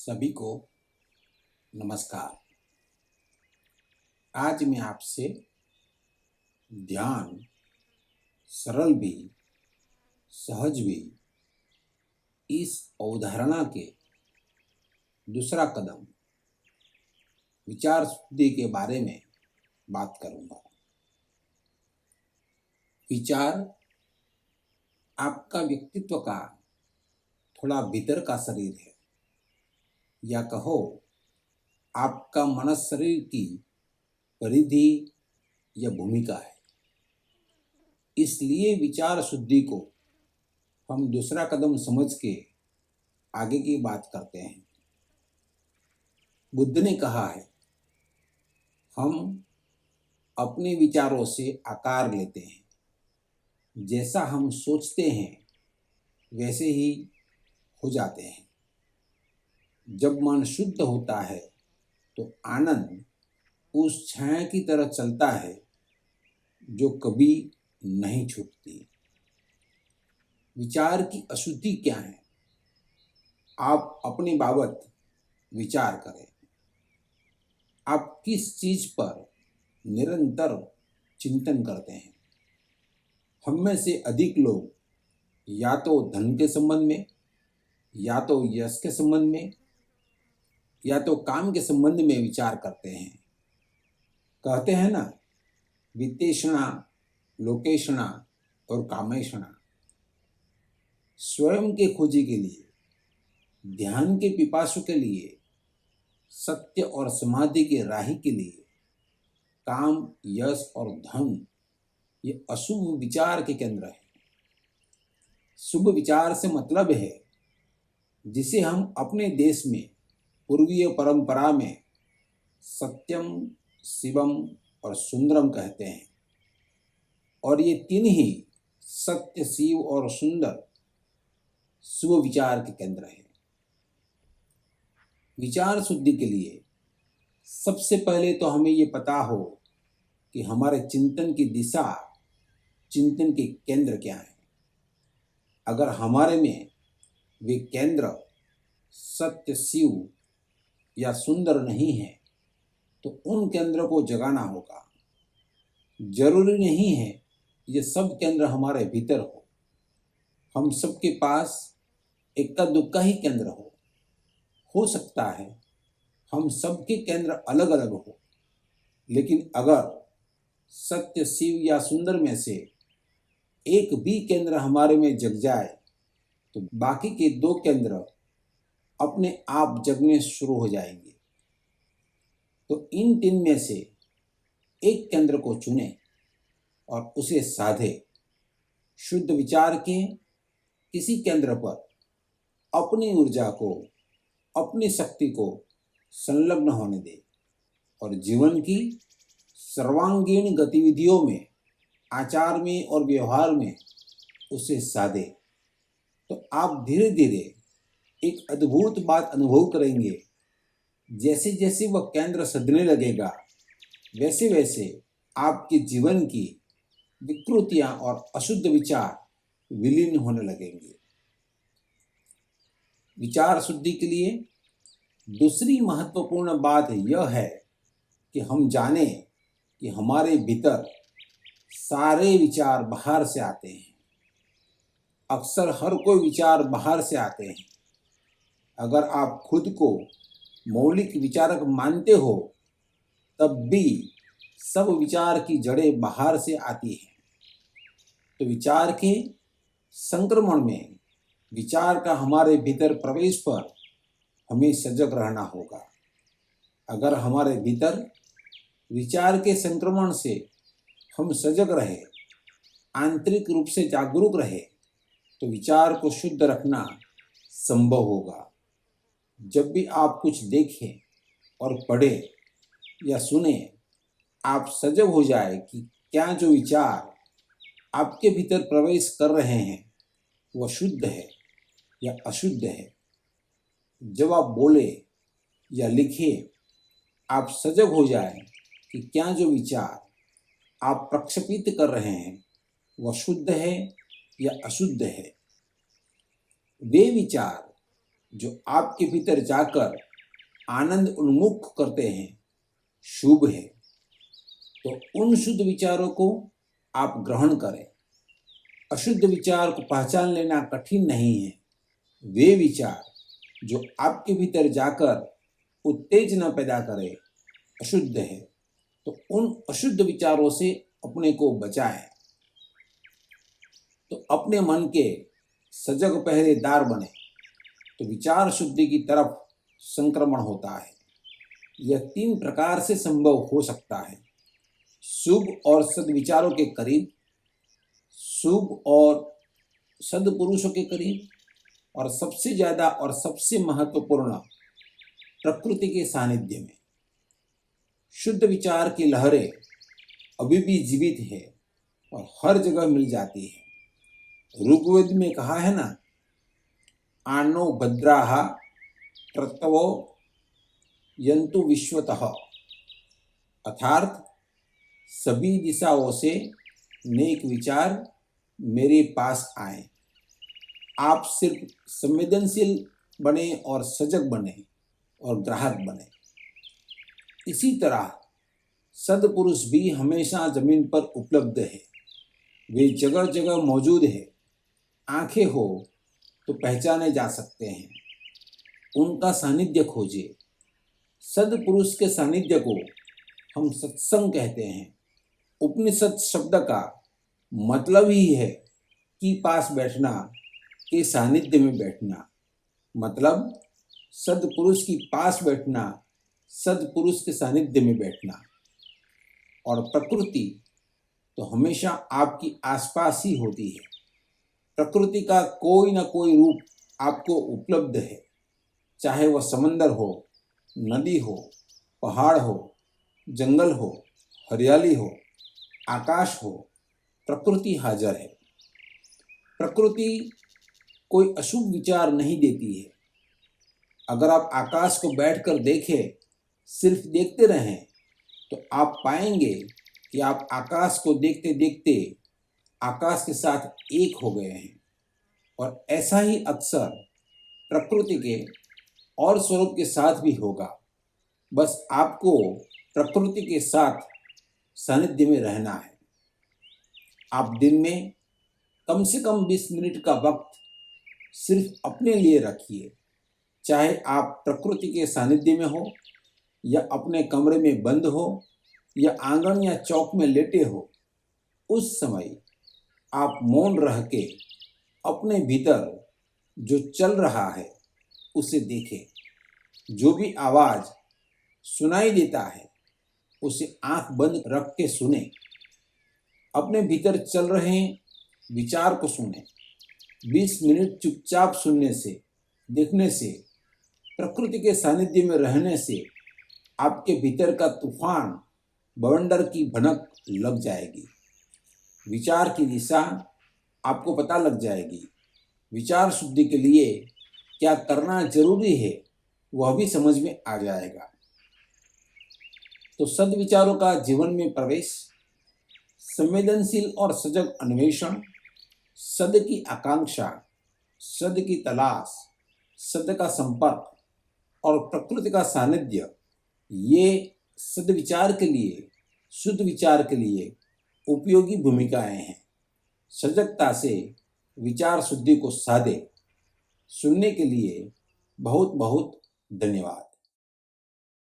सभी को नमस्कार। आज मैं आपसे ध्यान सरल भी सहज भी इस अवधारणा के दूसरा कदम विचार शुद्धि के बारे में बात करूंगा। विचार आपका व्यक्तित्व का थोड़ा भीतर का शरीर है, या कहो आपका मनस शरीर की परिधि या भूमिका है। इसलिए विचार शुद्धि को हम दूसरा कदम समझ के आगे की बात करते हैं। बुद्ध ने कहा है, हम अपने विचारों से आकार लेते हैं। जैसा हम सोचते हैं वैसे ही हो जाते हैं। जब मन शुद्ध होता है तो आनंद उस छाया की तरह चलता है जो कभी नहीं छूटती। विचार की अशुद्धि क्या है? आप अपनी बाबत विचार करें। आप किस चीज पर निरंतर चिंतन करते हैं? हम में से अधिक लोग या तो धन के संबंध में, या तो यश के संबंध में, या तो काम के संबंध में विचार करते हैं। कहते हैं ना, वित्तेषणा, लोकेषणा और कामेषणा। स्वयं के खोजी के लिए, ध्यान के पिपासु के लिए, सत्य और समाधि के राही के लिए काम, यश और धन ये अशुभ विचार के केंद्र है। शुभ विचार से मतलब है जिसे हम अपने देश में पूर्वीय परंपरा में सत्यम, शिवम और सुंदरम कहते हैं। और ये तीन ही सत्य, शिव और सुंदर शुभ विचार के केंद्र हैं। विचार शुद्धि के लिए सबसे पहले तो हमें ये पता हो कि हमारे चिंतन की दिशा, चिंतन के केंद्र क्या है। अगर हमारे में वे केंद्र सत्य, शिव या सुंदर नहीं है तो उन केंद्र को जगाना होगा। जरूरी नहीं है ये सब केंद्र हमारे भीतर हो सबके पास इक्का दुक्का ही केंद्र हो सकता है हम सबके केंद्र अलग अलग हो, लेकिन अगर सत्य, शिव या सुंदर में से एक भी केंद्र हमारे में जग जाए तो बाकी के दो केंद्र अपने आप जगने शुरू हो जाएंगे। तो इन तीन में से एक केंद्र को चुने और उसे साधे। शुद्ध विचार के किसी केंद्र पर अपनी ऊर्जा को, अपनी शक्ति को संलग्न होने दे और जीवन की सर्वांगीण गतिविधियों में, आचार में और व्यवहार में उसे साधे। तो आप धीरे धीरे एक अद्भुत बात अनुभव करेंगे। जैसे जैसे वह केंद्र सधने लगेगा वैसे वैसे आपके जीवन की विकृतियां और अशुद्ध विचार विलीन होने लगेंगे। विचार शुद्धि के लिए दूसरी महत्वपूर्ण बात यह है कि हम जाने कि हमारे भीतर सारे विचार बाहर से आते हैं। अक्सर हर कोई विचार बाहर से आते हैं। अगर आप खुद को मौलिक विचारक मानते हो तब भी सब विचार की जड़ें बाहर से आती हैं। तो विचार के संक्रमण में, विचार का हमारे भीतर प्रवेश पर हमें सजग रहना होगा। अगर हमारे भीतर विचार के संक्रमण से हम सजग रहे, आंतरिक रूप से जागरूक रहे, तो विचार को शुद्ध रखना संभव होगा। जब भी आप कुछ देखें और पढ़ें या सुने, आप सजग हो जाए कि क्या जो विचार आपके भीतर प्रवेश कर रहे हैं वह शुद्ध है या अशुद्ध है। जब आप बोले या लिखे, आप सजग हो जाए कि क्या जो विचार आप प्रक्षेपित कर रहे हैं वह शुद्ध है या अशुद्ध है। वे विचार जो आपके भीतर जाकर आनंद उन्मुख करते हैं शुभ है। तो उन शुद्ध विचारों को आप ग्रहण करें। अशुद्ध विचार को पहचान लेना कठिन नहीं है। वे विचार जो आपके भीतर जाकर उत्तेजना पैदा करे अशुद्ध है। तो उन अशुद्ध विचारों से अपने को बचाएं। तो अपने मन के सजग पहरेदार बने तो विचार शुद्धि की तरफ संक्रमण होता है। यह 3 प्रकार से संभव हो सकता है। शुभ और सद्विचारों के करीब, शुभ और सद्पुरुषों के करीब, और सबसे ज्यादा और सबसे महत्वपूर्ण प्रकृति के सानिध्य में। शुद्ध विचार की लहरें अभी भी जीवित है और हर जगह मिल जाती है। ऋग्वेद में कहा है ना, आनो भद्राः क्रतवो यन्तु विश्वतः, अर्थात सभी दिशाओं से नेक विचार मेरे पास आए। आप सिर्फ संवेदनशील बने और सजग बने और ग्राहक बने। इसी तरह सद्पुरुष भी हमेशा जमीन पर उपलब्ध है। वे जगह जगह मौजूद है। आंखें हो तो पहचाने जा सकते हैं। उनका सानिध्य खोजे। सद्पुरुष के सानिध्य को हम सत्संग कहते हैं। उपनिषद शब्द का मतलब ही है कि पास बैठना, के सानिध्य में बैठना। मतलब सद्पुरुष की पास बैठना, सद्पुरुष के सानिध्य में बैठना। और प्रकृति तो हमेशा आपकी आसपास ही होती है। प्रकृति का कोई ना कोई रूप आपको उपलब्ध है, चाहे वह समंदर हो, नदी हो, पहाड़ हो, जंगल हो, हरियाली हो, आकाश हो, प्रकृति हाजिर है। प्रकृति कोई अशुभ विचार नहीं देती है। अगर आप आकाश को बैठकर देखें, सिर्फ देखते रहें, तो आप पाएंगे कि आप आकाश को देखते देखते आकाश के साथ एक हो गए हैं। और ऐसा ही अक्सर प्रकृति के और स्वरूप के साथ भी होगा। बस आपको प्रकृति के साथ सानिध्य में रहना है। आप दिन में कम से कम 20 मिनट का वक्त सिर्फ अपने लिए रखिए। चाहे आप प्रकृति के सानिध्य में हो, या अपने कमरे में बंद हो, या आंगन या चौक में लेटे हो, उस समय आप मौन रह के अपने भीतर जो चल रहा है उसे देखें। जो भी आवाज़ सुनाई देता है उसे आंख बंद रख के सुने। अपने भीतर चल रहे विचार को सुने। 20 मिनट चुपचाप सुनने से, देखने से, प्रकृति के सानिध्य में रहने से आपके भीतर का तूफान बवंडर की भनक लग जाएगी। विचार की दिशा आपको पता लग जाएगी। विचार शुद्धि के लिए क्या करना जरूरी है वह भी समझ में आ जाएगा। तो सद्विचारों का जीवन में प्रवेश, संवेदनशील और सजग अन्वेषण, सद की आकांक्षा, सद की तलाश, सद का संपर्क और प्रकृति का सानिध्य, ये सद्विचार के लिए, शुद्ध विचार के लिए उपयोगी भूमिकाएं हैं। सजगता से विचार शुद्धि को साधे। सुनने के लिए बहुत बहुत धन्यवाद।